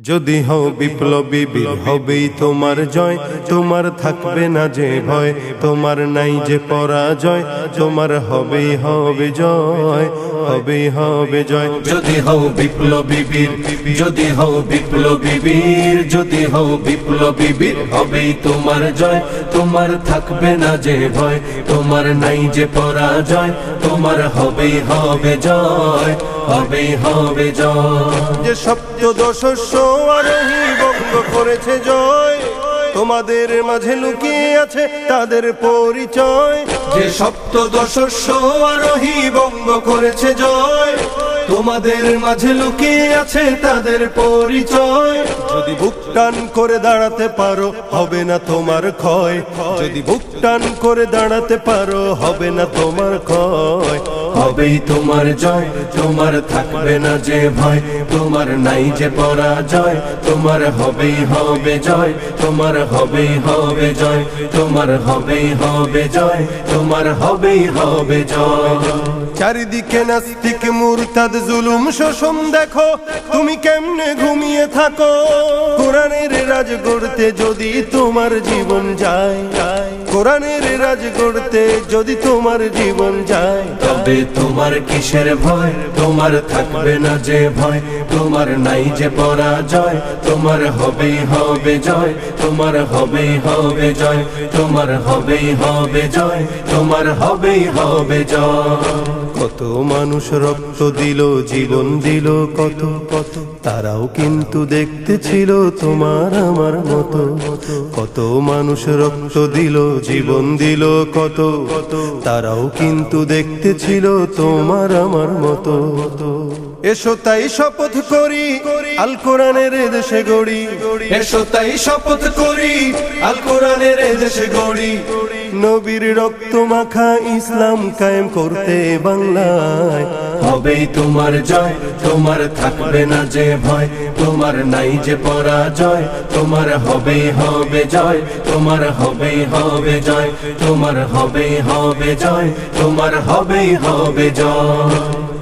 যদি হও বিপ্লবী বীর হবেই তোমার জয়, তোমার থাকবে না যে ভয়, তোমার নাই যে পরাজয়, তোমার হবেই হবে জয়, হবেই হবে জয়। যদি হও বিপ্লবী বীর, যদি হও বিপ্লবী বীর, যদি হও বিপ্লবী বীর, হবেই তোমার জয়, তোমার থাকবে না যে ভয়, তোমার নাই যে পরাজয়, তোমার হবেই হবে জয়, হবেই হবে জয়। যে সপ্তদশস্য আরোহী বঙ্গ করেছে জয়, তোমাদের মাঝে লুকিয়ে আছে তাদের পরিচয়। যে সপ্তদশস্য আরোহী বঙ্গ করেছে জয়, তোমাদের মাঝে লুকিয়ে আছে তাদের পরিচয়। যদি বুক টান করে দাঁড়াতে পারো হবে না তোমার ক্ষয়, যদি বুক টান করে দাঁড়াতে পারো হবে না তোমার ক্ষয়, হবেই তোমার জয়, তোমার থাকবে না যে ভয়, তোমার নাই যে পরাজয়, তোমার হবেই হবে জয়, তোমার হবেই হবে জয়, তোমার হবেই হবে জয়, তোমার হবেই হবে জয়। চারিদিকে নাস্তিক মুরতাদ জুলুম শোষণ দেখো, তুমি কেমনে ঘুমিয়ে থাকো। কোরআনের রাজ গড়তে যদি তোমার জীবন যায়, কোরআনের রাজ গড়তে যদি তোমার জীবন যায়, তবে তোমার কিসের ভয়, তোমার থাকবে না যে ভয়, তোমার নাই যে পরাজয়, তোমার হবেই হবে জয়, তোমার হবেই হবে জয়, তোমার হবেই হবে জয়, তোমার হবেই হবে জয়। কত মানুষ রক্ত দিল জীবন দিল কত কত, তারাও কিন্তু দেখতে ছিল তোমার আমার মতো। কত মানুষ রক্ত দিল জীবন দিল কত কত, তারাও কিন্তু দেখতে ছিল তোমার আমার মতো। এসো তাই শপথ করি আল কোরআনের দেশে গড়ি, এসো তাই শপথ করি আল কোরআনের দেশে গড়ি, নবীর রক্ত মাখা ইসলাম কায়েম করতে বাংলায়। হবেই তোমার জয়, তোমার থাকবে না যে ভয়, তোমার নাই যে পরাজয়, তোমার হবেই হবে জয়, তোমার হবেই হবে জয়, তোমার হবেই হবে জয়, তোমার হবেই হবে জয়।